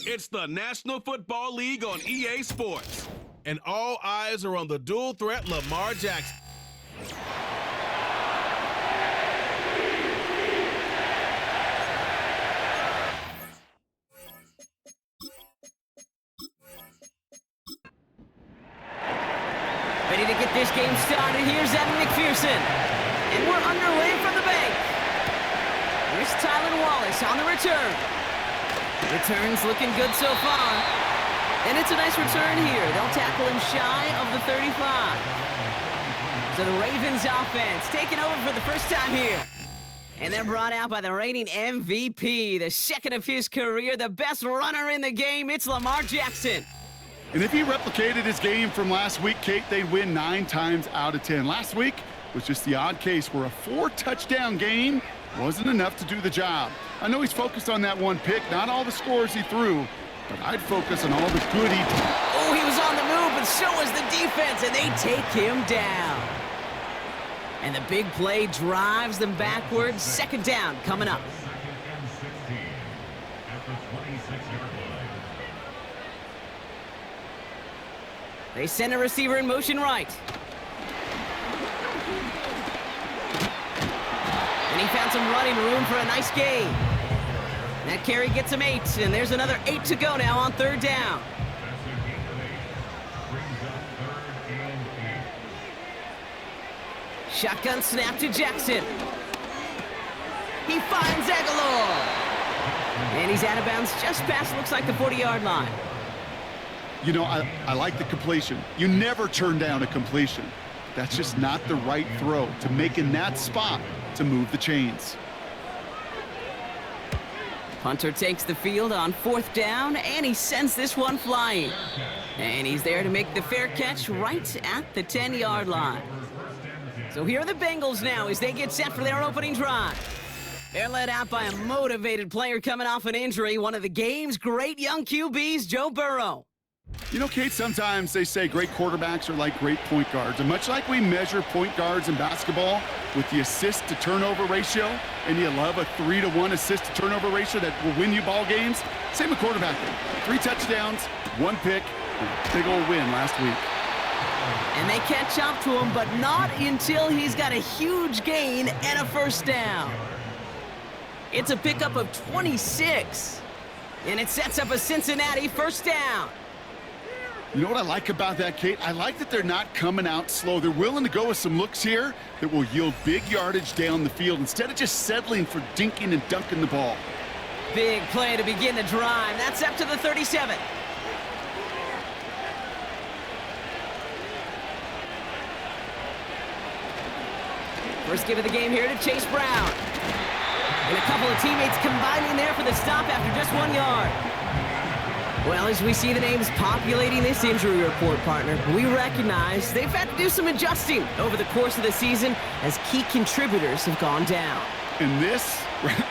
It's the National Football League on EA Sports. And all eyes are on the dual threat Lamar Jackson. Ready to get this game started. Here's Evan McPherson. And we're underway from the bank. Here's Tylan Wallace on the return. Return's looking good so far. And it's a nice return here. They'll tackle him shy of the 35. So the Ravens offense taking over for the first time here. And they're brought out by the reigning MVP, the second of his career, the best runner in the game. It's Lamar Jackson. And if he replicated his game from last week, Kate, they'd win 9 times out of 10. Last week was just the odd case where a 4-touchdown game wasn't enough to do the job. I know he's focused on that one pick, not all the scores he threw, but I'd focus on all the good he did. Oh, he was on the move, but so was the defense, and they take him down. And the big play drives them backwards. Second down coming up. They send a receiver in motion right. And he found some running room for a nice gain. That carry gets him 8, and there's another 8 to go now on third down. Shotgun snap to Jackson. He finds Aguilar. And he's out of bounds just past, looks like, the 40-yard line. You know, I like the completion. You never turn down a completion. That's just not the right throw to make in that spot to move the chains. Punter takes the field on fourth down, and he sends this one flying. And he's there to make the fair catch right at the 10-yard line. So here are the Bengals now as they get set for their opening drive. They're led out by a motivated player coming off an injury, one of the game's great young QBs, Joe Burrow. You know, Kate, sometimes they say great quarterbacks are like great point guards. And much like we measure point guards in basketball with the assist-to-turnover ratio, and you love a 3-to-1 assist-to-turnover ratio that will win you ball games, same with quarterbacking. 3 touchdowns, 1 pick, big old win last week. And they catch up to him, but not until he's got a huge gain and a first down. It's a pickup of 26, and it sets up a Cincinnati first down. You know what I like about that, Kate? I like that they're not coming out slow. They're willing to go with some looks here that will yield big yardage down the field instead of just settling for dinking and dunking the ball. Big play to begin the drive. That's up to the 37. First give of the game here to Chase Brown. And a couple of teammates combining there for the stop after just 1 yard. Well, as we see the names populating this injury report, partner, we recognize they've had to do some adjusting over the course of the season as key contributors have gone down. And this,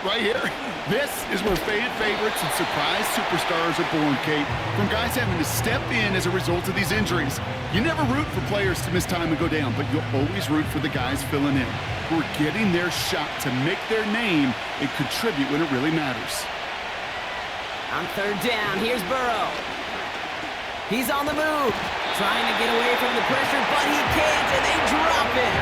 right here, this is where fan favorites and surprise superstars are born, Kate. From guys having to step in as a result of these injuries. You never root for players to miss time and go down, but you'll always root for the guys filling in, who are getting their shot to make their name and contribute when it really matters. On third down, here's Burrow. He's on the move, trying to get away from the pressure, but he can't, and they drop it.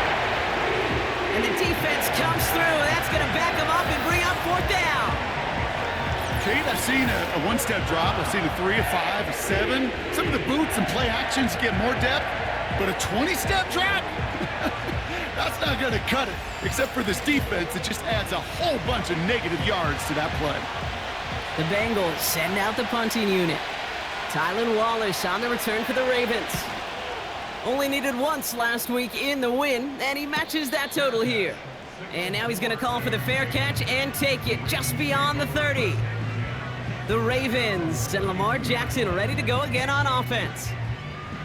And the defense comes through. That's going to back him up and bring up fourth down. Kate, I've seen a one-step drop. I've seen a 3, a 5, a 7. Some of the boots and play actions get more depth, but a 20-step drop? That's not going to cut it, except for this defense that just adds a whole bunch of negative yards to that play. The Bengals send out the punting unit. Tylan Wallace on the return for the Ravens. Only needed once last week in the win, and he matches that total here. And now he's going to call for the fair catch and take it just beyond the 30. The Ravens and Lamar Jackson ready to go again on offense.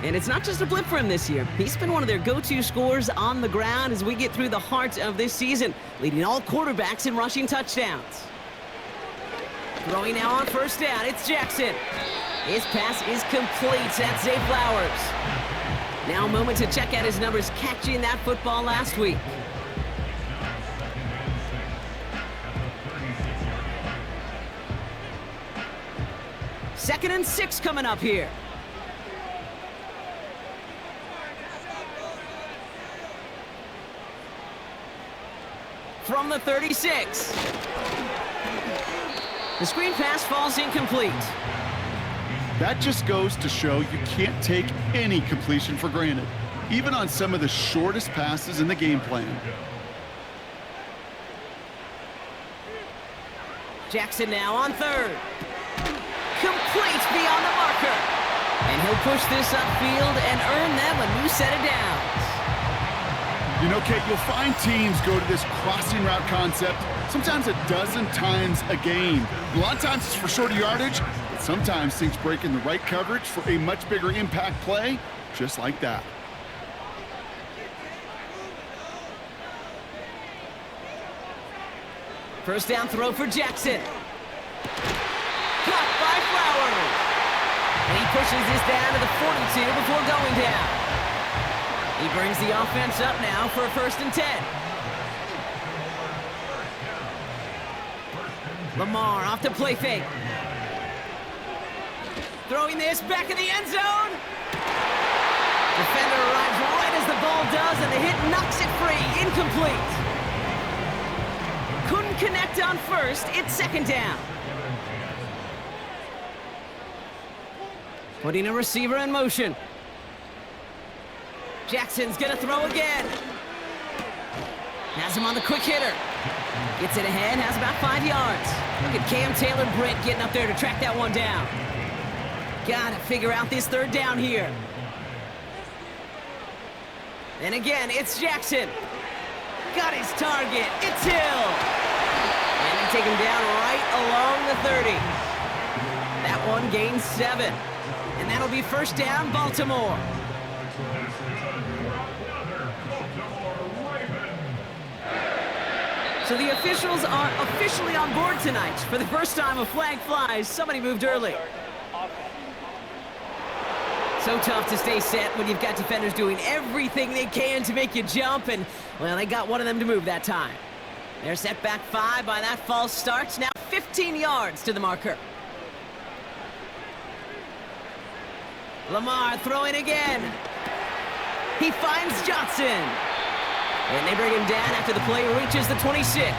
And it's not just a blip for him this year. He's been one of their go-to scorers on the ground as we get through the heart of this season, leading all quarterbacks in rushing touchdowns. Throwing now on first down, it's Jackson. His pass is complete. That's Zay Flowers. Now a moment to check out his numbers catching that football last week. 2nd and 6 coming up here. From the 36. The screen pass falls incomplete. That just goes to show you can't take any completion for granted, even on some of the shortest passes in the game plan. Jackson now on 3rd. Complete beyond the marker. And he'll push this upfield and earn them a new set of downs. You know, Kate, you'll find teams go to this crossing route concept sometimes a dozen times a game. A lot of times it's for shorter yardage, but sometimes things break in the right coverage for a much bigger impact play, just like that. First down throw for Jackson. Caught by Flowers. And he pushes this down to the 42 before going down. He brings the offense up now for a 1st and 10. Lamar off to play fake. Throwing this back in the end zone. Defender arrives right as the ball does, and the hit knocks it free. Incomplete. Couldn't connect on 1st. It's 2nd down. Putting a receiver in motion. Jackson's gonna throw again. Has him on the quick hitter. Gets it ahead, has about 5 yards. Look at Cam Taylor-Britt getting up there to track that one down. Gotta figure out this 3rd down here. And again, it's Jackson. Got his target. It's Hill. And they take him down right along the 30. That one gains 7. And that'll be 1st down, Baltimore. So the officials are officially on board tonight. For the first time a flag flies, somebody moved early. So tough to stay set when you've got defenders doing everything they can to make you jump, and, well, they got one of them to move that time. They're set back 5 by that false start. Now 15 yards to the marker. Lamar throwing again. He finds Johnson. And they bring him down after the play reaches the 26.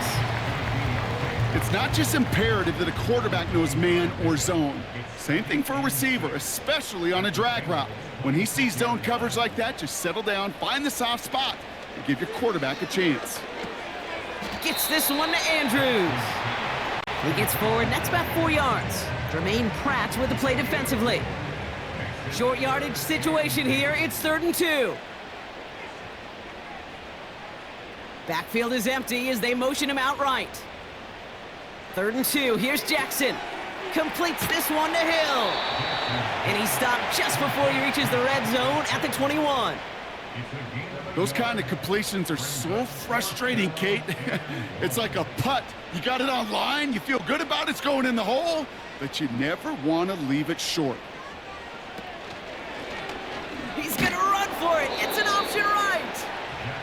It's not just imperative that a quarterback knows man or zone. Same thing for a receiver, especially on a drag route. When he sees zone coverage like that, just settle down, find the soft spot, and give your quarterback a chance. Gets this one to Andrews. He gets forward, that's about 4 yards. Jermaine Pratt with the play defensively. Short yardage situation here, it's 3rd and 2. Backfield is empty as they motion him out right. 3rd and 2, here's Jackson. Completes this one to Hill. And he stopped just before he reaches the red zone at the 21. Those kind of completions are so frustrating, Kate. It's like a putt. You got it on line, you feel good about it's going in the hole, but you never want to leave it short. He's gonna run for it. It's an option right.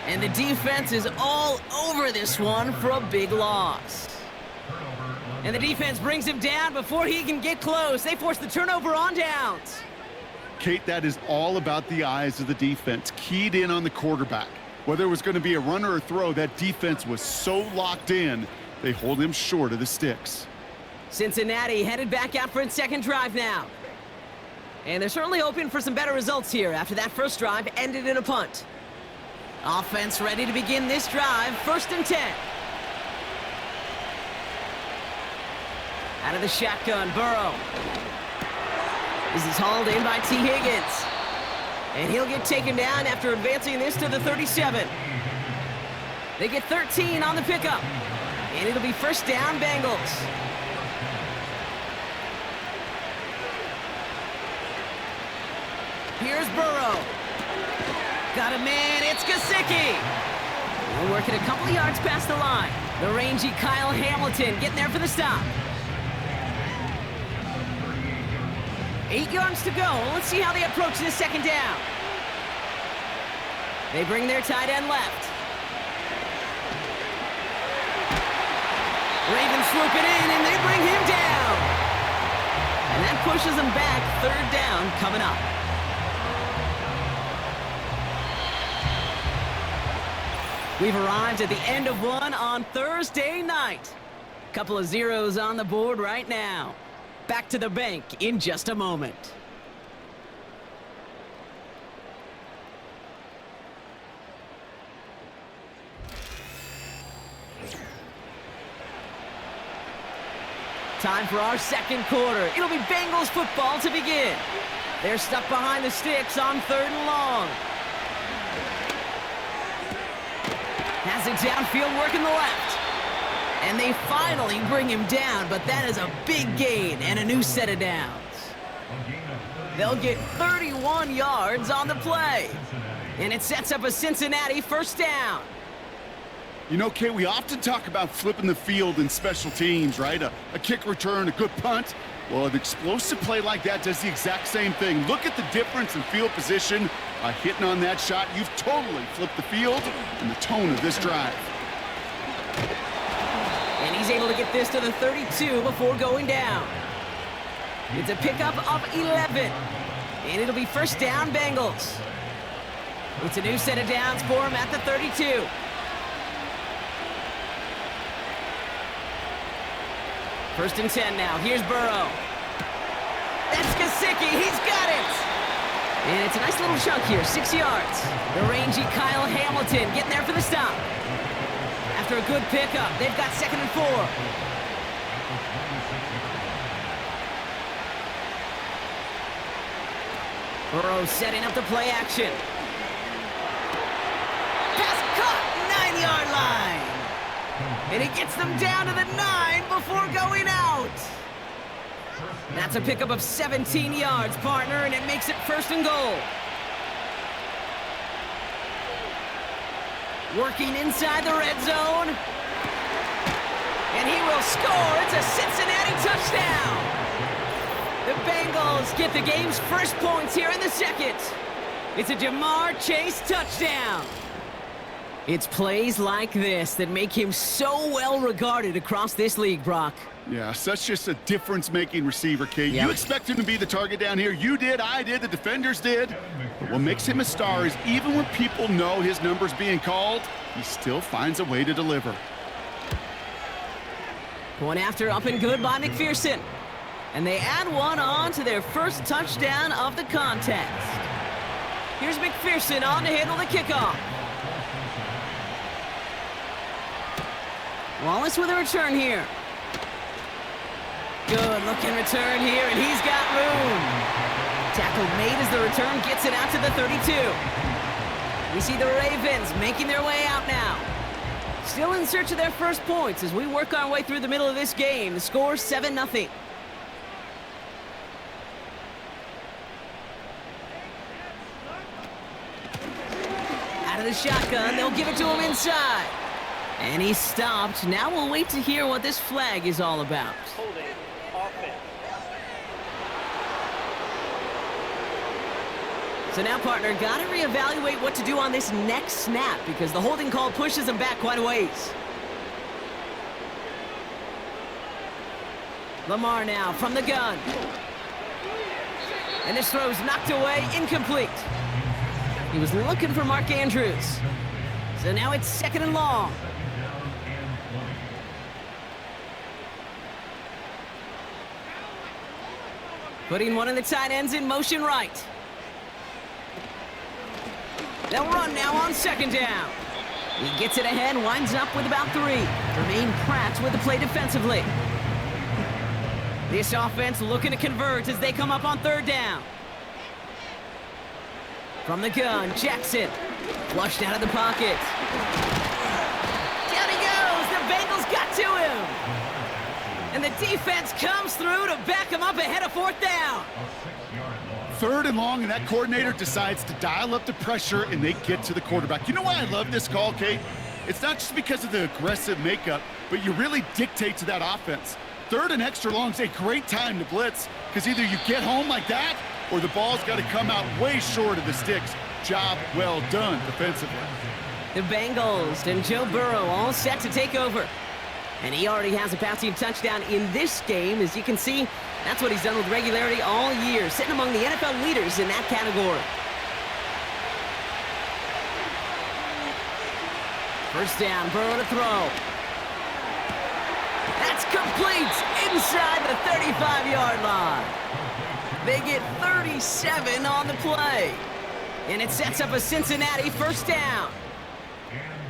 And the defense is all over this one for a big loss. And the defense brings him down before he can get close. They force the turnover on downs. Kate, that is all about the eyes of the defense, keyed in on the quarterback. Whether it was going to be a run or a throw, that defense was so locked in, they hold him short of the sticks. Cincinnati headed back out for its 2nd drive now. And they're certainly hoping for some better results here after that first drive ended in a punt. Offense ready to begin this drive, 1st and 10. Out of the shotgun, Burrow. This is hauled in by T. Higgins. And he'll get taken down after advancing this to the 37. They get 13 on the pickup. And it'll be 1st down, Bengals. Here's Burrow. Got a man, it's Gesicki. We're working a couple of yards past the line. The rangy Kyle Hamilton getting there for the stop. 8 yards to go. Let's see how they approach this 2nd down. They bring their tight end left. Ravens swoop it in, and they bring him down. And that pushes them back. Third down coming up. We've arrived at the end of one on Thursday night. Couple of zeros on the board right now. Back to the bank in just a moment. Time for our second quarter. It'll be Bengals football to begin. They're stuck behind the sticks on 3rd and long. Has it downfield, working the left. And they finally bring him down, but that is a big gain and a new set of downs. They'll get 31 yards on the play. And it sets up a Cincinnati first down. You know, Kate, we often talk about flipping the field in special teams, right? A kick return, a good punt. Well, an explosive play like that does the exact same thing. Look at the difference in field position. By hitting on that shot, you've totally flipped the field and the tone of this drive. And he's able to get this to the 32 before going down. It's a pickup of 11. And it'll be first down, Bengals. It's a new set of downs for him at the 32. First and 10 now. Here's Burrow. That's Gesicki. He's got it. And it's a nice little chunk here, 6 yards. The rangy Kyle Hamilton getting there for the stop. After a good pickup, they've got 2nd and 4. Burrow setting up the play action. Pass caught, 9-yard line. And he gets them down to the 9 before going out. That's a pickup of 17 yards, partner, and it makes it 1st and goal. Working inside the red zone. And he will score. It's a Cincinnati touchdown. The Bengals get the game's first points here in the second. It's a Jamar Chase touchdown. It's plays like this that make him so well regarded across this league, Brock. Yeah, such just a difference-making receiver, Kate. Yep. You expect him to be the target down here. You did, I did, the defenders did. But what makes him a star is even when people know his number's being called, he still finds a way to deliver. Going after, up and good by McPherson. And they add one on to their first touchdown of the contest. Here's McPherson on to handle the kickoff. Wallace with a return here. Good looking return here, and he's got room. Tackle made as the return gets it out to the 32. We see the Ravens making their way out now. Still in search of their first points as we work our way through the middle of this game. The score 7-0. Out of the shotgun, they'll give it to him inside. And he's stopped. Now we'll wait to hear what this flag is all about. Holding offense. So now, partner, got to reevaluate what to do on this next snap because the holding call pushes him back quite a ways. Lamar now from the gun. And this throw's knocked away, incomplete. He was looking for Mark Andrews. So now it's 2nd and long. Putting one of the tight ends in motion right. They'll run now on 2nd down. He gets it ahead, winds up with about 3. Jermaine Pratt with the play defensively. This offense looking to convert as they come up on 3rd down. From the gun, Jackson. Flushed out of the pocket. Down he goes. The Bengals got to him. And the defense comes through to back him up ahead of 4th down. 3rd and long, and that coordinator decides to dial up the pressure, and they get to the quarterback. You know why I love this call, Kate? It's not just because of the aggressive makeup, but you really dictate to that offense. 3rd and extra long is a great time to blitz because either you get home like that or the ball's got to come out way short of the sticks. Job well done defensively. The Bengals and Joe Burrow all set to take over. And he already has a passing touchdown in this game. As you can see, That's what he's done with regularity all year, sitting among the NFL leaders in that category. First down, Burrow to throw. That's complete inside the 35-yard line. They get 37 on the play. And it sets up a Cincinnati first down.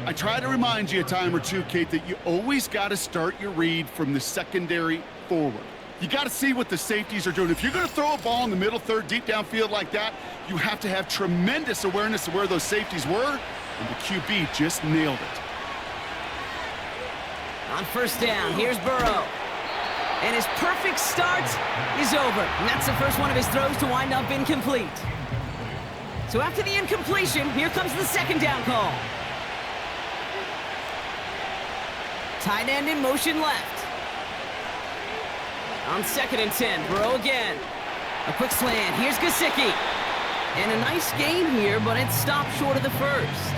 I try to remind you a time or two, Kate, that you always got to start your read from the secondary forward. You got to see what the safeties are doing. If you're going to throw a ball in the middle third, deep downfield like that, you have to have tremendous awareness of where those safeties were, and the QB just nailed it. On first down, here's Burrow. And his perfect start is over. And that's the first one of his throws to wind up incomplete. So after the incompletion, here comes the second down call. Tight end in motion left. On 2nd and 10, Burrow again. A quick slant, here's Gesicki. And a nice gain here, but it stopped short of the first.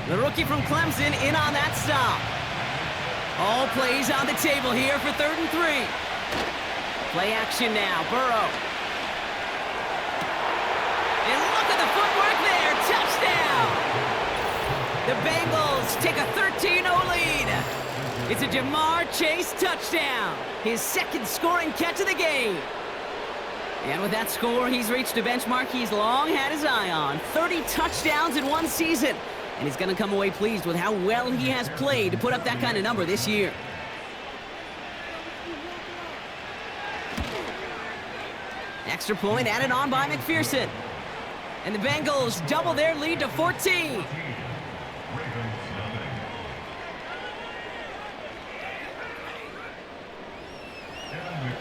The rookie from Clemson in on that stop. All plays on the table here for 3rd and 3. Play action now, Burrow. And look at the footwork there, touchdown! The Bengals take a 13-0 lead. It's a Jamar Chase touchdown, his 2nd scoring catch of the game. And with that score, he's reached a benchmark he's long had his eye on. 30 touchdowns in one season. And he's going to come away pleased with how well he has played to put up that kind of number this year. Extra point added on by McPherson. And the Bengals double their lead to 14.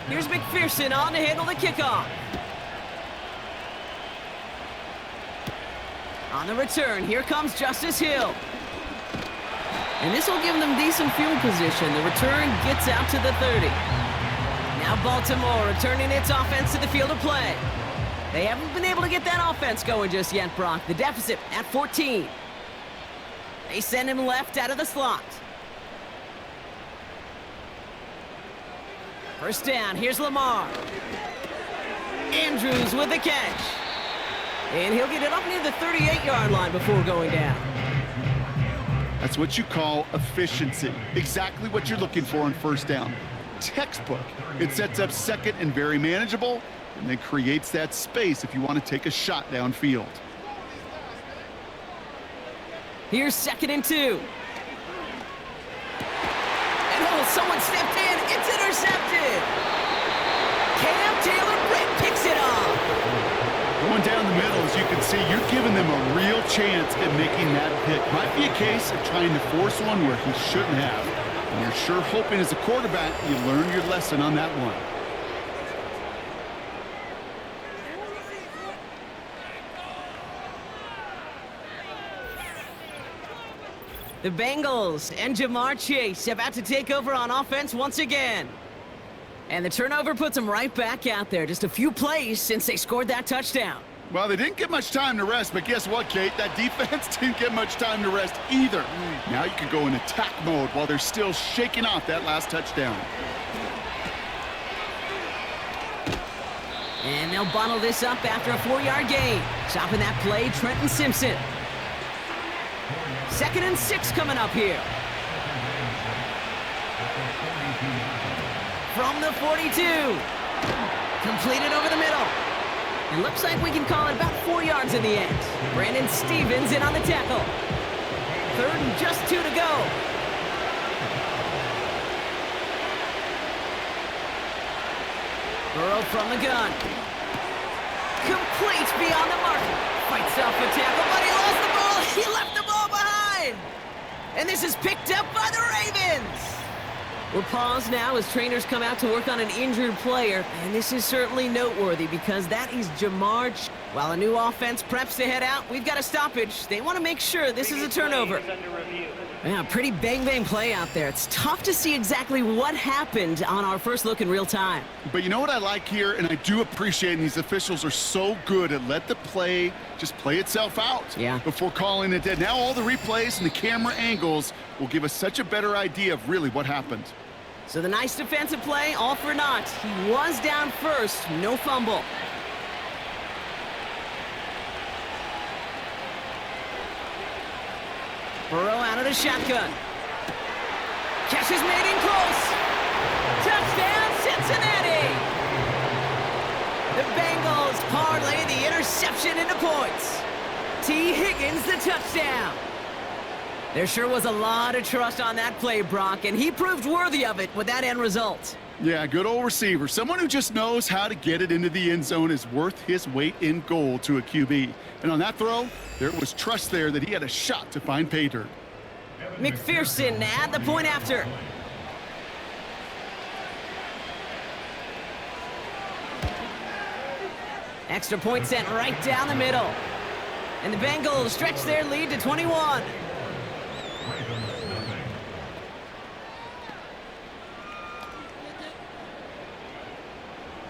Here's McPherson on to handle the kickoff. On the return, here comes Justice Hill. And this will give them decent field position. The return gets out to the 30. Now Baltimore returning its offense to the field of play. They haven't been able to get that offense going just yet, Brock. The deficit at 14. They send him left out of the slot. First down, here's Lamar. Andrews with the catch. And he'll get it up near the 38-yard line before going down. That's what you call efficiency. Exactly what you're looking for on first down. Textbook. It sets up 2nd and very manageable, and then creates that space if you want to take a shot downfield. Here's 2nd and 2. And oh, someone stepped in. It's intercepted. Cam Taylor-Britt picks it up. Going down the middle, as you can see, you're giving them a real chance at making that pick. Might be a case of trying to force one where he shouldn't have. And you're sure hoping as a quarterback you learn your lesson on that one. The Bengals and Jamar Chase about to take over on offense once again. And the turnover puts them right back out there. Just a few plays since they scored that touchdown. Well, they didn't get much time to rest, but guess what, Kate? That defense didn't get much time to rest either. Now you can go in attack mode while they're still shaking off that last touchdown. And they'll bottle this up after a 4-yard gain. Stopping that play, Trenton Simpson. 2nd and 6 coming up here. From the 42. Completed over the middle. It looks like we can call it about 4 yards in the end. Brandon Stevens in on the tackle. 3rd and just 2 to go. Burrow from the gun. Complete beyond the mark. Fights off the tackle, but he lost the ball. He left the ball behind. And this is picked up by the Ravens. We'll pause now as trainers come out to work on an injured player. And this is certainly noteworthy because that is Jamar. While a new offense preps to head out, we've got a stoppage. They want to make sure this is a turnover. Yeah, pretty bang-bang play out there. It's tough to see exactly what happened on our first look in real time. But you know what I like here, and I do appreciate, and these officials are so good at let the play just play itself out before calling it dead. Now all the replays and the camera angles will give us such a better idea of really what happened. So the nice defensive play, all for naught. He was down first, no fumble. Burrow out of the shotgun. Catch is made in close. Touchdown, Cincinnati! The Bengals parlay the interception into points. T. Higgins the touchdown. There sure was a lot of trust on that play, Brock, and he proved worthy of it with that end result. Yeah, good old receiver. Someone who just knows how to get it into the end zone is worth his weight in gold to a QB. And on that throw, there was trust there that he had a shot to find pay dirt. McPherson at the point after. Extra point sent right down the middle. And the Bengals stretch their lead to 21.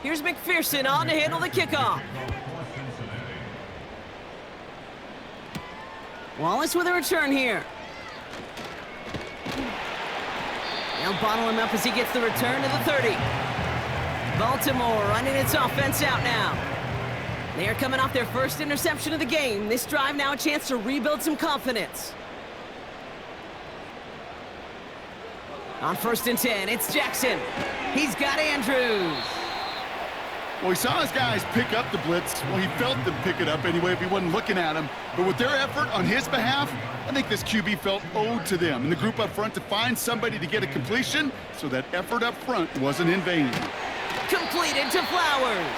Here's McPherson on to handle the kickoff. Wallace with a return here. They'll bottle him up as he gets the return to the 30. Baltimore running its offense out now. They are coming off their first interception of the game. This drive now a chance to rebuild some confidence. On 1st and 10, it's Jackson. He's got Andrews. Well, he saw his guys pick up the blitz. Well, he felt them pick it up anyway if he wasn't looking at him. But with their effort on his behalf, I think this QB felt owed to them and the group up front to find somebody to get a completion, so that effort up front wasn't in vain. Completed to Flowers.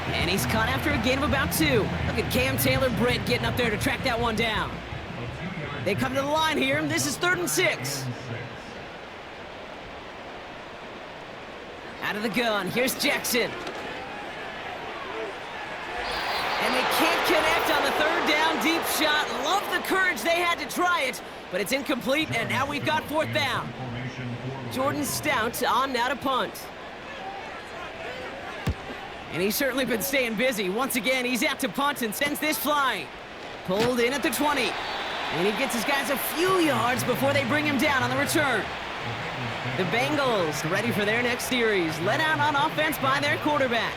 And he's caught after a gain of about 2. Look at Cam Taylor-Britt getting up there to track that one down. They come to the line here. This is 3rd and 6. Out of the gun, here's Jackson. And they can't connect on the 3rd down deep shot. Love the courage they had to try it, but it's incomplete, and now we've got 4th down. Jordan Stout on now to punt. And he's certainly been staying busy. Once again, he's out to punt and sends this flying. Pulled in at the 20. And he gets his guys a few yards before they bring him down on the return. The Bengals ready for their next series, led out on offense by their quarterback.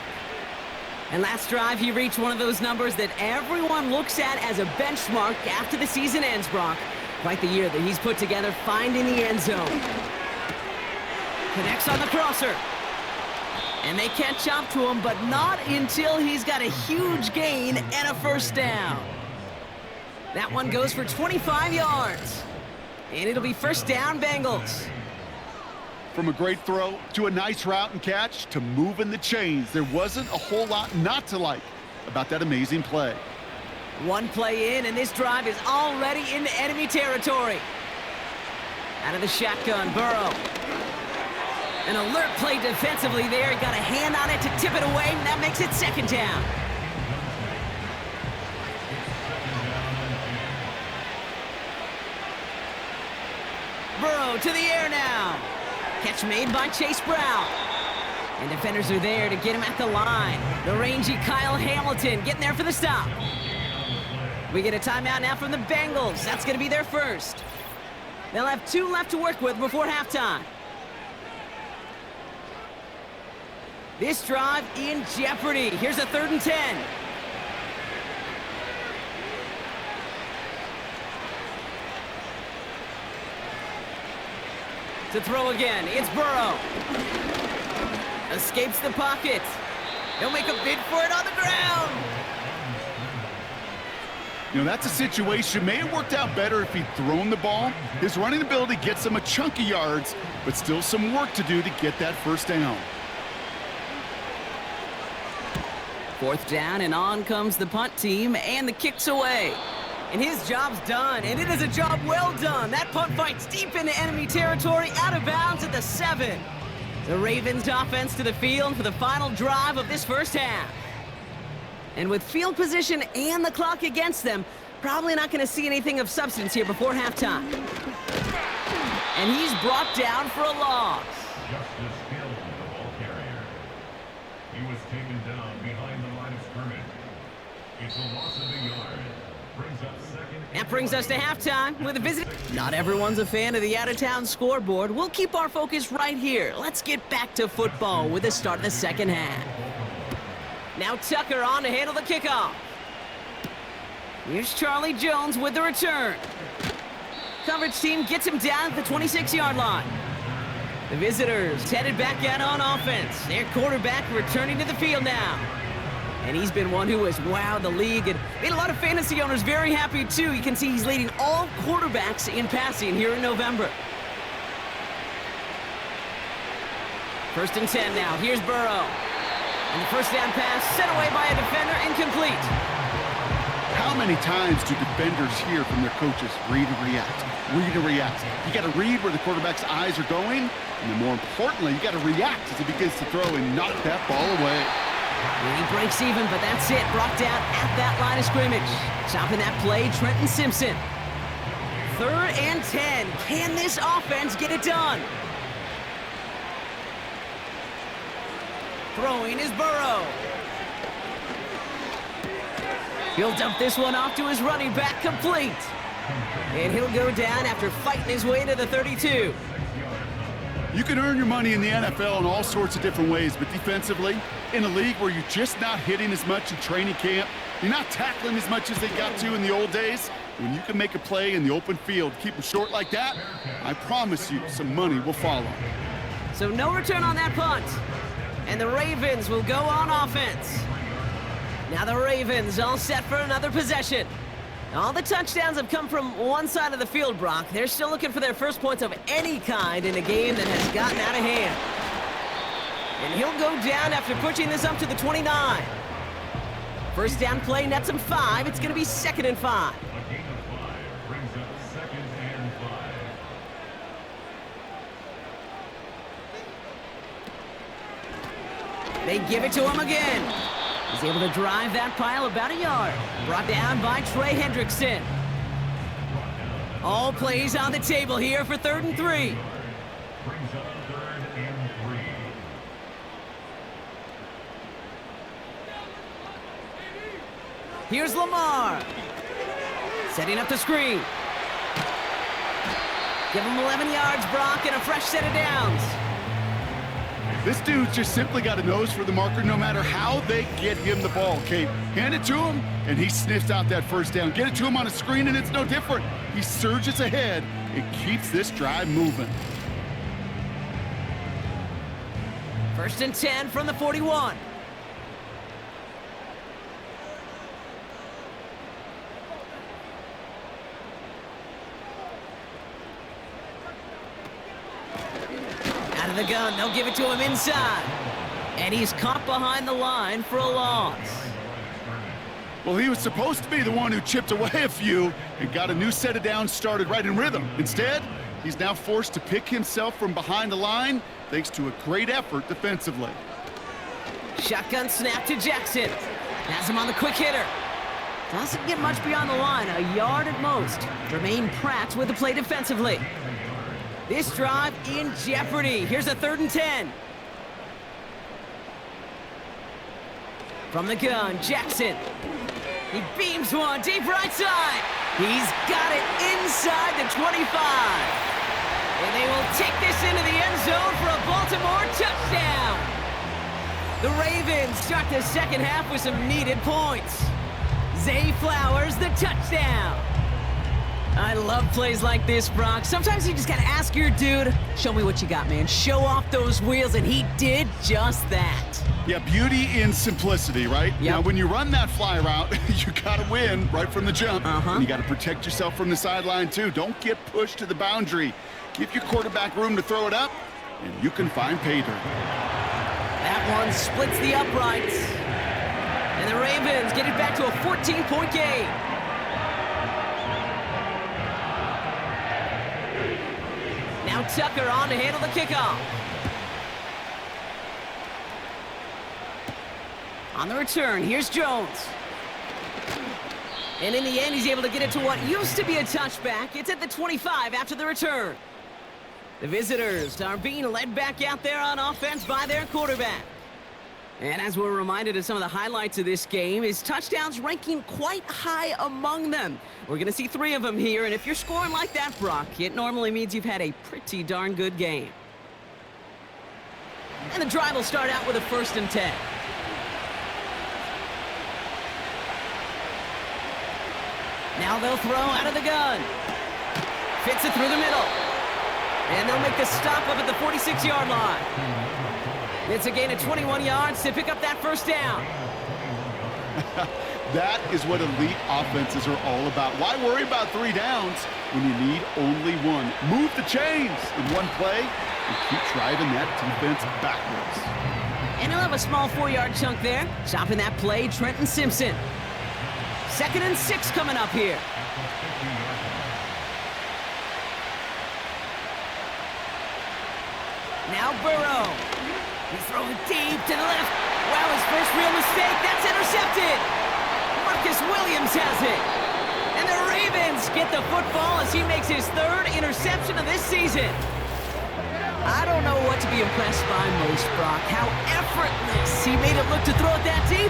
And last drive, he reached one of those numbers that everyone looks at as a benchmark after the season ends, Brock. Quite the year that he's put together finding the end zone. Connects on the crosser. And they catch up to him, but not until he's got a huge gain and a 1st down. That one goes for 25 yards. And it'll be 1st down, Bengals. From a great throw to a nice route and catch to moving the chains, there wasn't a whole lot not to like about that amazing play. One play in, and this drive is already into enemy territory. Out of the shotgun, Burrow. An alert play defensively there. He got a hand on it to tip it away, and that makes it 2nd down. Burrow to the air now. Catch made by Chase Brown. And defenders are there to get him at the line. The rangy Kyle Hamilton getting there for the stop. We get a timeout now from the Bengals. That's going to be their first. They'll have 2 left to work with before halftime. This drive in jeopardy. Here's a 3rd and 10. To throw again, it's Burrow. Escapes the pocket. He'll make a bid for it on the ground. You know, that's a situation. May have worked out better if he'd thrown the ball. His running ability gets him a chunk of yards, but still some work to do to get that 1st down. 4th down, and on comes the punt team, and the kick's away. And his job's done, and it is a job well done. That punt fights deep into enemy territory, out of bounds at the 7. The Ravens offense to the field for the final drive of this 1st half. And with field position and the clock against them, probably not going to see anything of substance here before halftime. And he's brought down for a loss. Justice Hill, the ball carrier. He was taken down behind the line of scrimmage. It's a loss of a yard. That brings us to halftime with a visit. Not everyone's a fan of the out-of-town scoreboard. We'll keep our focus right here. Let's get back to football with the start of the second half. Now Tucker on to handle the kickoff. Here's Charlie Jones with the return. Coverage team gets him down at the 26-yard line. The visitors headed back out on offense. Their quarterback returning to the field now. And he's been one who has wowed the league and made a lot of fantasy owners very happy, too. You can see he's leading all quarterbacks in passing here in November. 1st and 10 now. Here's Burrow. And the first down pass set away by a defender, incomplete. How many times do defenders hear from their coaches, read and react, read and react? You got to read where the quarterback's eyes are going, and then more importantly, you got to react as he begins to throw and knock that ball away. And he breaks even, but that's it. Brought down at that line of scrimmage. Stopping that play, Trenton Simpson. 3rd and 10. Can this offense get it done? Throwing is Burrow. He'll dump this one off to his running back, complete. And he'll go down after fighting his way to the 32. You can earn your money in the NFL in all sorts of different ways, but defensively, in a league where you're just not hitting as much in training camp, you're not tackling as much as they got to in the old days, when you can make a play in the open field, keep them short like that, I promise you some money will follow. So no return on that punt. And the Ravens will go on offense. Now the Ravens all set for another possession. All the touchdowns have come from one side of the field, Brock. They're still looking for their first points of any kind in a game that has gotten out of hand. And he'll go down after pushing this up to the 29. First down play nets him 5. It's going to be 2nd and 5. A gain of 5 brings up 2nd and 5. They give it to him again. He's able to drive that pile about a yard. Brought down by Trey Hendrickson. All plays on the table here for 3rd and 3. Brings up 3rd and 3. Here's Lamar. Setting up the screen. Give him 11 yards, Brock, and a fresh set of downs. This dude's just simply got a nose for the marker no matter how they get him the ball, Kate. Hand it to him, and he sniffs out that first down. Get it to him on a screen, and it's no different. He surges ahead and keeps this drive moving. 1st and 10 from the 41. Out of the gun, they'll give it to him inside. And he's caught behind the line for a loss. Well, he was supposed to be the one who chipped away a few and got a new set of downs started right in rhythm. Instead, he's now forced to pick himself from behind the line thanks to a great effort defensively. Shotgun snap to Jackson. Has him on the quick hitter. Doesn't get much beyond the line, a yard at most. Jermaine Pratt with the play defensively. This drive in jeopardy. Here's a 3rd and 10. From the gun, Jackson. He beams one deep right side. He's got it inside the 25. And they will take this into the end zone for a Baltimore touchdown. The Ravens start the second half with some needed points. Zay Flowers, the touchdown. I love plays like this, Brock. Sometimes you just gotta ask your dude, show me what you got, man. Show off those wheels, and he did just that. Yeah, beauty in simplicity, right? Yep. Now, when you run that fly route, you gotta win right from the jump. And you gotta protect yourself from the sideline, too. Don't get pushed to the boundary. Give your quarterback room to throw it up, and you can find pay dirt. That one splits the uprights. And the Ravens get it back to a 14-point game. Now Tucker on to handle the kickoff. On the return, here's Jones. And in the end, he's able to get it to what used to be a touchback. It's at the 25 after the return. The visitors are being led back out there on offense by their quarterback. And as we're reminded of some of the highlights of this game, his touchdowns ranking quite high among them. We're going to see 3 of them here, and if you're scoring like that, Brock, it normally means you've had a pretty darn good game. And the drive will start out with a 1st and 10. Now they'll throw out of the gun. Fits it through the middle. And they'll make the stop up at the 46-yard line. It's a gain of 21 yards to pick up that 1st down. That is what elite offenses are all about. Why worry about 3 downs when you need only 1? Move the chains in one play and keep driving that defense backwards. And he'll have a small 4-yard chunk there. Stopping that play, Trenton Simpson. 2nd and 6 coming up here. Now Burrow. He's throwing deep to the left. Wow, his first real mistake. That's intercepted. Marcus Williams has it. And the Ravens get the football as he makes his 3rd interception of this season. I don't know what to be impressed by most, Brock. How effortless he made it look to throw it that deep,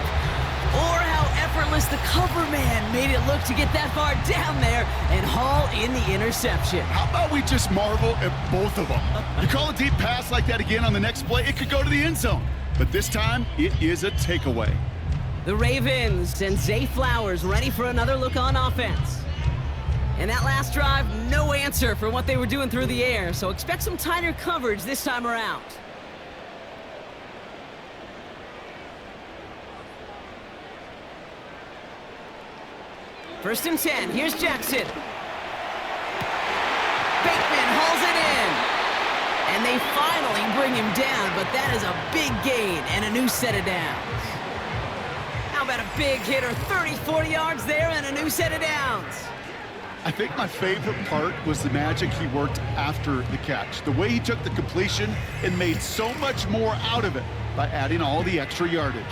or how effortless the cover man made it look to get that far down there and haul in the interception. How about we just marvel at both of them? You call a deep pass like that again on the next play, it could go to the end zone. But this time, it is a takeaway. The Ravens send Zay Flowers ready for another look on offense. And that last drive, no answer for what they were doing through the air, so expect some tighter coverage this time around. First and 10, here's Jackson. Bateman hauls it in. And they finally bring him down, but that is a big gain and a new set of downs. How about a big hitter, 30, 40 yards there and a new set of downs? I think my favorite part was the magic he worked after the catch. The way he took the completion and made so much more out of it by adding all the extra yardage.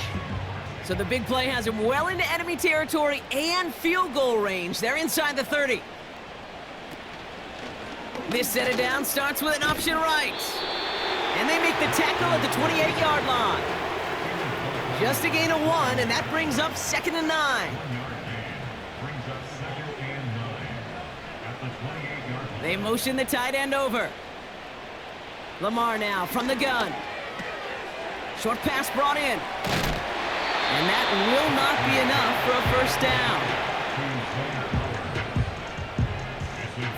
So the big play has him well into enemy territory and field goal range. They're inside the 30. This set of downs starts with an option right. And they make the tackle at the 28-yard line. Just a gain of 1, and that brings up 2nd and 9. They motion the tight end over. Lamar now from the gun. Short pass brought in. And that will not be enough for a 1st down.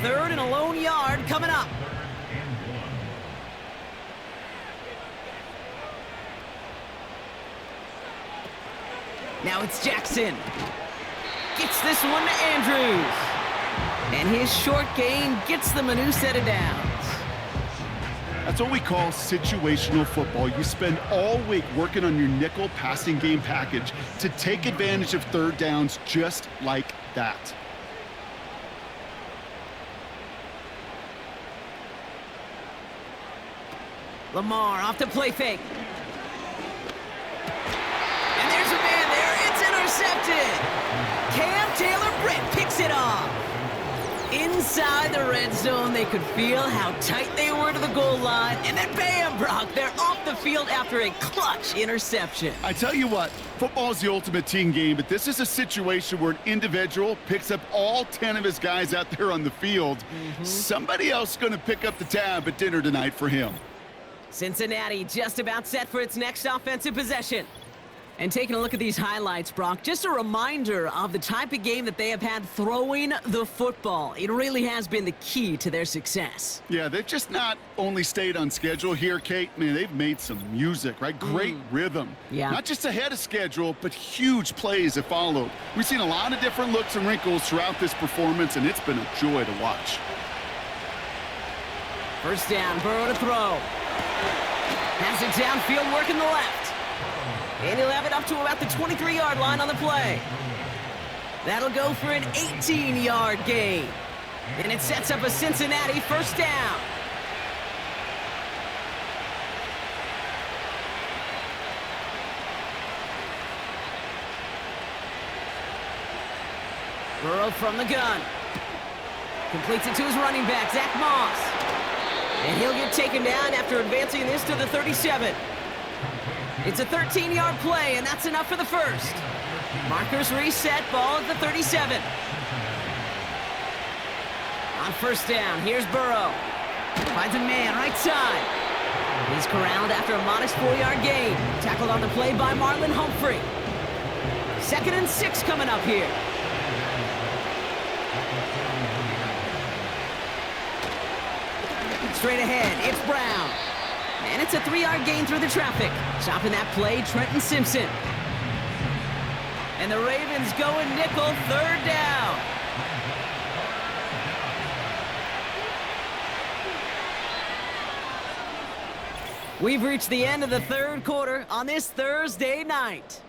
3rd and a lone yard coming up. Now it's Jackson. Gets this one to Andrews. And his short gain gets them a new set of downs. That's what we call situational football. You spend all week working on your nickel passing game package to take advantage of 3rd downs just like that. Lamar off the play fake. And there's a man there. It's intercepted. Cam Taylor-Britt picks it off. Inside the red zone, they could feel how tight they were to the goal line, and then bam, Brock, they're off the field after a clutch interception. I tell you what, football is the ultimate team game, but this is a situation where an individual picks up all 10 of his guys out there on the field. Somebody else is going to pick up the tab at dinner tonight for him. Cincinnati just about set for its next offensive possession. And taking a look at these highlights, Brock, just a reminder of the type of game that they have had throwing the football. It really has been the key to their success. Yeah, they've just not only stayed on schedule here, Kate. Man, they've made some music, right? Great rhythm. Yeah. Not just ahead of schedule, but huge plays have followed. We've seen a lot of different looks and wrinkles throughout this performance, and it's been a joy to watch. 1st down, Burrow to throw. Has it downfield, working the left. And he'll have it up to about the 23-yard line on the play. That'll go for an 18-yard gain. And it sets up a Cincinnati 1st down. Burrow from the gun. Completes it to his running back, Zach Moss. And he'll get taken down after advancing this to the 37. It's a 13-yard play, and that's enough for the first. Markers reset, ball at the 37. On first down, here's Burrow. Finds a man, right side. He's corralled after a modest 4-yard gain. Tackled on the play by Marlon Humphrey. 2nd and 6 coming up here. Straight ahead, it's Brown. And it's a 3-yard gain through the traffic. Stopping that play, Trenton Simpson. And the Ravens going nickel, 3rd down. We've reached the end of the 3rd quarter on this Thursday night.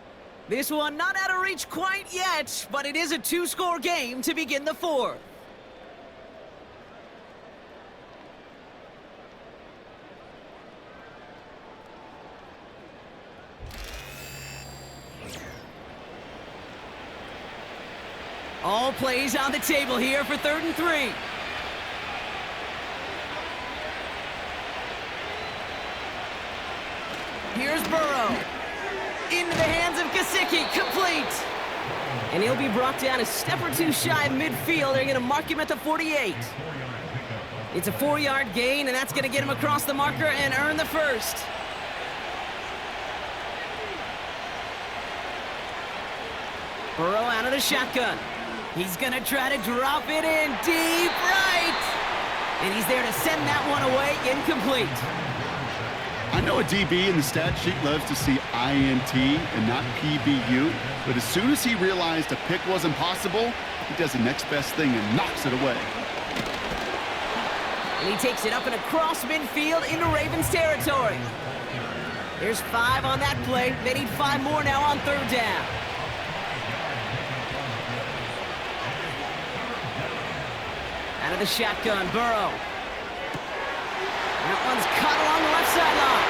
This one not out of reach quite yet, but it is a 2-score game to begin the 4th. All plays on the table here for 3rd and 3. Here's Burrow. Into the hands of Gesicki. Complete. And he'll be brought down a step or 2 shy of midfield. They're going to mark him at the 48. It's a 4-yard gain, and that's going to get him across the marker and earn the first. Burrow out of the shotgun. He's going to try to drop it in deep right. And he's there to send that one away, incomplete. I know a DB in the stat sheet loves to see INT and not PBU, but as soon as he realized a pick wasn't possible, he does the next best thing and knocks it away. And he takes it up and across midfield into Ravens territory. There's 5 on that play. They need 5 more now on 3rd down. Out of the shotgun, Burrow. That one's caught along the left sideline.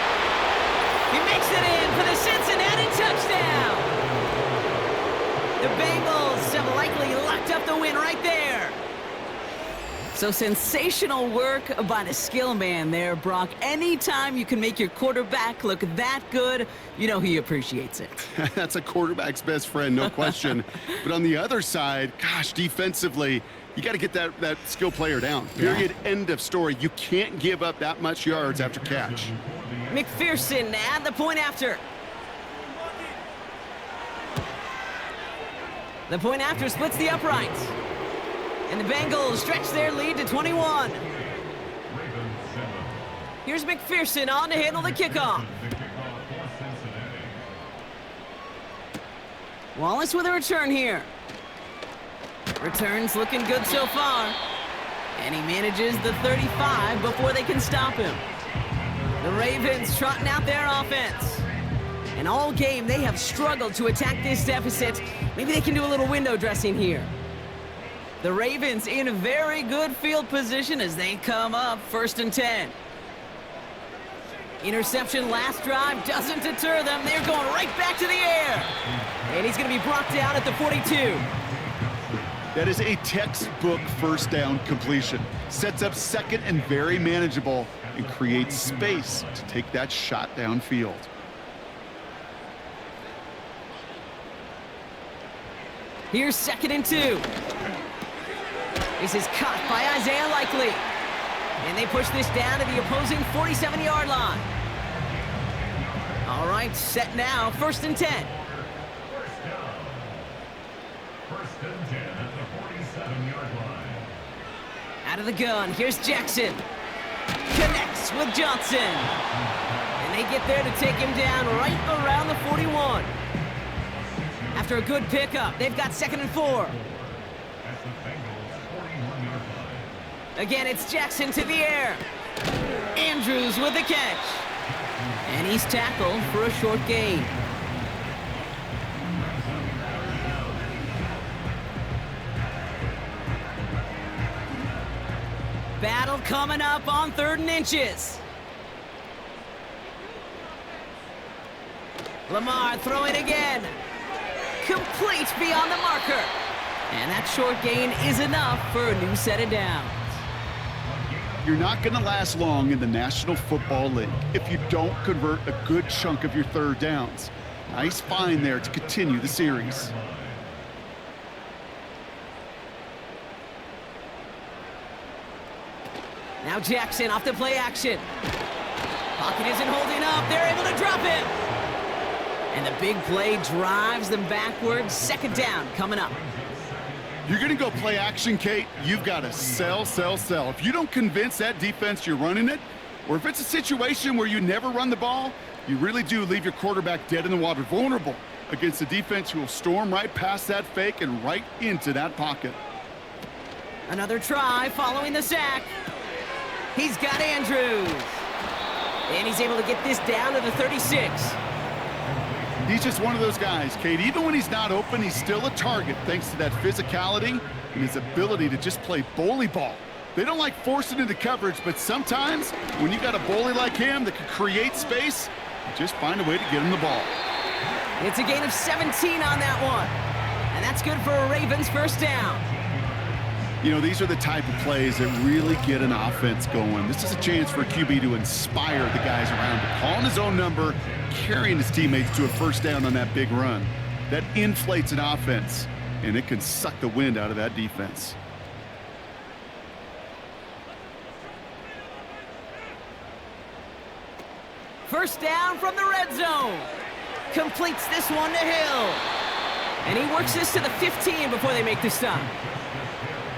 He makes it in for the Cincinnati touchdown. The Bengals have likely locked up the win right there. So sensational work by the skill man there, Brock. Anytime you can make your quarterback look that good, you know he appreciates it. That's a quarterback's best friend, no question. But on the other side, gosh, defensively, you got to get that skill player down. Period. Yeah. End of story. You can't give up that much yards after catch. McPherson at the point after. The point after splits the uprights. And the Bengals stretch their lead to 21. Here's McPherson on to handle the kickoff. Wallace with a return here. Returns looking good so far. And he manages the 35 before they can stop him. The Ravens trotting out their offense. And all game, they have struggled to attack this deficit. Maybe they can do a little window dressing here. The Ravens in a very good field position as they come up 1st and 10. Interception last drive doesn't deter them. They're going right back to the air. And he's going to be brought down at the 42. That is a textbook 1st down completion. Sets up 2nd and very manageable and creates space to take that shot downfield. Here's 2nd and 2. This is caught by Isaiah Likely. And they push this down to the opposing 47-yard line. All right, set now, 1st and 10. Out of the gun, here's Jackson. Connects with Johnson. And they get there to take him down right around the 41. After a good pickup, they've got 2nd and 4. Again, it's Jackson to the air. Andrews with the catch. And he's tackled for a short gain. Battle coming up on 3rd and inches. Lamar throwing again. Complete beyond the marker. And that short gain is enough for a new set of downs. you're not going to last long in the National Football League if you don't convert a good chunk of your third downs. Nice find there to continue the series. Now Jackson off the play action. Pocket isn't holding up. They're able to drop it. And the big play drives them backwards. Second down coming up. You're going to go play action, Kate. You've got to sell, sell, sell. If you don't convince that defense you're running it, or if it's a situation where you never run the ball, you really do leave your quarterback dead in the water, vulnerable against a defense who will storm right past that fake and right into that pocket. Another try following the sack. He's got Andrews. And he's able to get this down to the 36. He's just one of those guys, Kate. Even when he's not open, he's still a target thanks to that physicality and his ability to just play bully ball. They don't like forcing into coverage, but sometimes when you got a bully like him that can create space, you just find a way to get him the ball. It's a gain of 17 on that one. And that's good for a Ravens first down. You know, these are the type of plays that really get an offense going. This is a chance for a QB to inspire the guys around him. Calling his own number, carrying his teammates to a first down on that big run. That inflates an offense, and it can suck the wind out of that defense. First down from the red zone. Completes this one to Hill. And he works this to the 15 before they make the stop.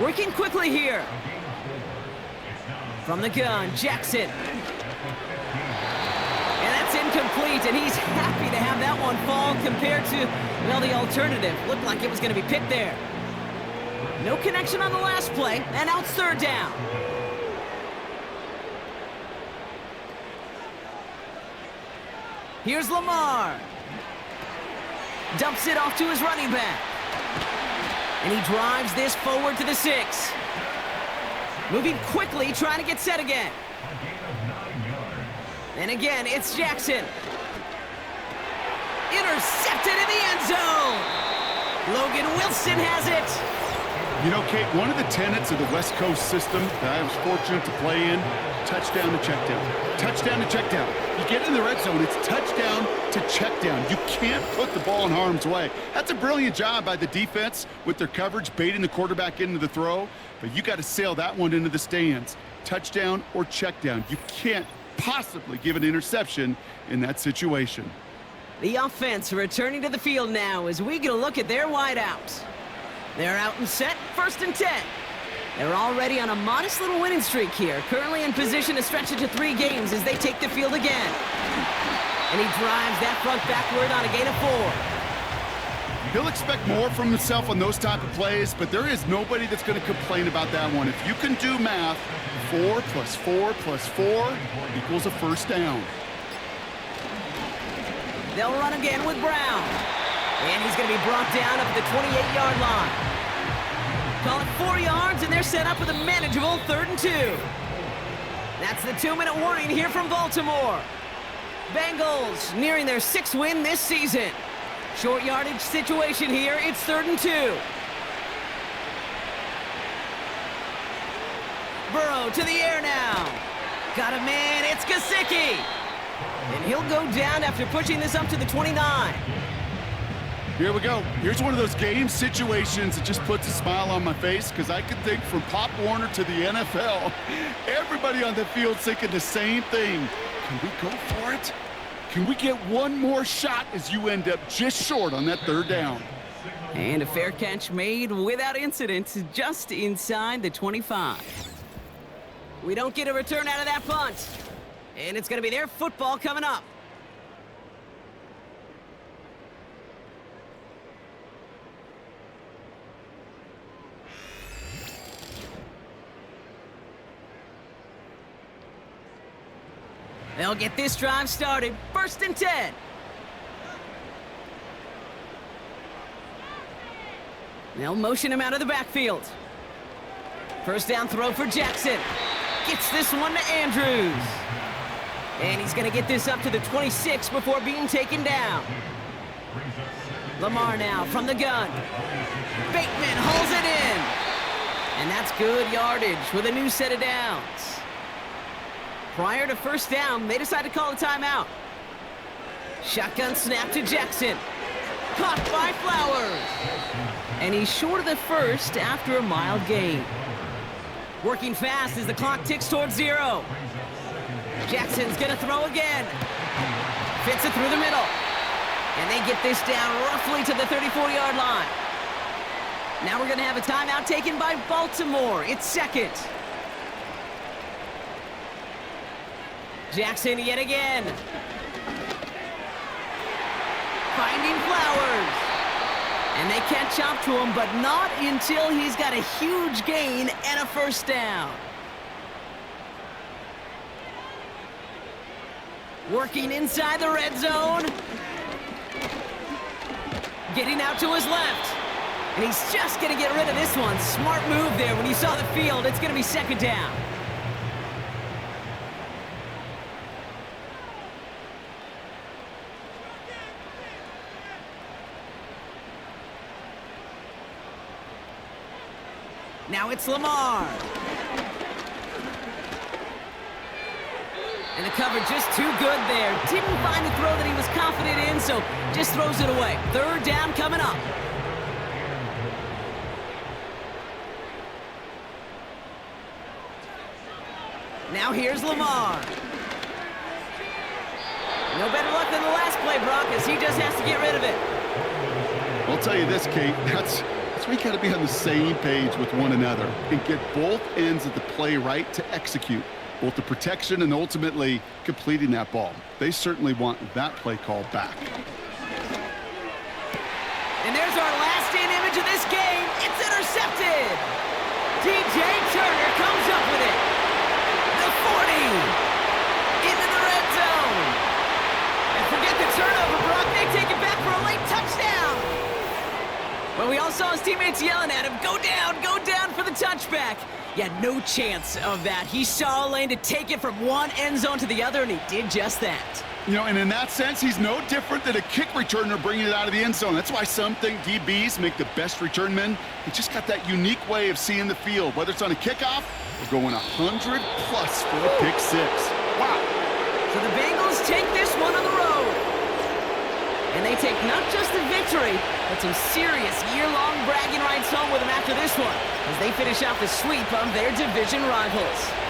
Working quickly here. From the gun, Jackson. And that's incomplete, and he's happy to have that one fall compared to, well, the alternative. Looked like it was going to be picked there. No connection on the last play, and now it's third down. Here's Lamar. Dumps it off to his running back. And he drives this forward to the 6. Moving quickly, trying to get set again. And again, it's Jackson. Intercepted in the end zone. Logan Wilson has it. You know, Kate, one of the tenets of the West Coast system that I was fortunate to play in, touchdown to check down. Touchdown to check down. You get in the red zone, it's touchdown to check down. You can't put the ball in harm's way. That's a brilliant job by the defense with their coverage, baiting the quarterback into the throw. But you got to sail that one into the stands. Touchdown or check down. You can't possibly give an interception in that situation. The offense returning to the field now as we get a look at their wideouts. They're out and set, first and 10. They're already on a modest little winning streak here, currently in position to stretch it to 3 games as they take the field again. And he drives that front backward on a gain of 4. He'll expect more from himself on those type of plays, but there is nobody that's going to complain about that one. If you can do math, 4 plus 4 plus 4 equals a first down. They'll run again with Brown. And he's going to be brought down up at the 28-yard line. Call it 4 yards, and they're set up with a manageable 3rd and 2. That's the 2-minute warning here from Baltimore. Bengals nearing their 6th win this season. Short yardage situation here. It's 3rd and 2. Burrow to the air now. Got a man. It's Gesicki. And he'll go down after pushing this up to the 29. Here we go. Here's one of those game situations that just puts a smile on my face because I can think from Pop Warner to the NFL, everybody on the field thinking the same thing. Can we go for it? Can we get one more shot as you end up just short on that 3rd down? And a fair catch made without incident just inside the 25. We don't get a return out of that punt. And it's going to be their football coming up. They'll get this drive started. 1st and 10. They'll motion him out of the backfield. First down throw for Jackson. Gets this one to Andrews. And he's going to get this up to the 26 before being taken down. Lamar now from the gun. Bateman holds it in. And that's good yardage with a new set of downs. Prior to first down, they decide to call a timeout. Shotgun snap to Jackson. Caught by Flowers. And he's short of the first after a mild gain. Working fast as the clock ticks towards 0. Jackson's gonna throw again. Fits it through the middle. And they get this down roughly to the 34-yard line. Now we're gonna have a timeout taken by Baltimore. It's second. Jackson yet again. Finding Flowers. And they catch up to him, but not until he's got a huge gain and a first down. Working inside the red zone. Getting out to his left. And he's just going to get rid of this one. Smart move there when you saw the field. It's going to be second down. Now it's Lamar. And the cover just too good there. Didn't find the throw that he was confident in, so just throws it away. Third down coming up. Now here's Lamar. No better luck than the last play, Brock, as he just has to get rid of it. I'll tell you this, Kate, that's where you got to be on the same page with one another and get both ends of the play right to execute, both the protection and ultimately completing that ball. They certainly want that play call back. And there's our last-in image of this game. It's intercepted. DJ Turner comes up with it. The 40 into the red zone. And forget the turnover, Brock. They take it back for a late touchdown. Well, we all saw his teammates yelling at him, go down for the touchback. Yeah, no chance of that. He saw a lane to take it from one end zone to the other, and he did just that. You know, and in that sense, he's no different than a kick returner bringing it out of the end zone. That's why some think DBs make the best return men. They just got that unique way of seeing the field, whether it's on a kickoff or going 100-plus for a pick six. Wow. So the Bengals take this one on the road. And they take not just the victory, but some serious year-long bragging rights home with them after this one, as they finish out the sweep of their division rivals.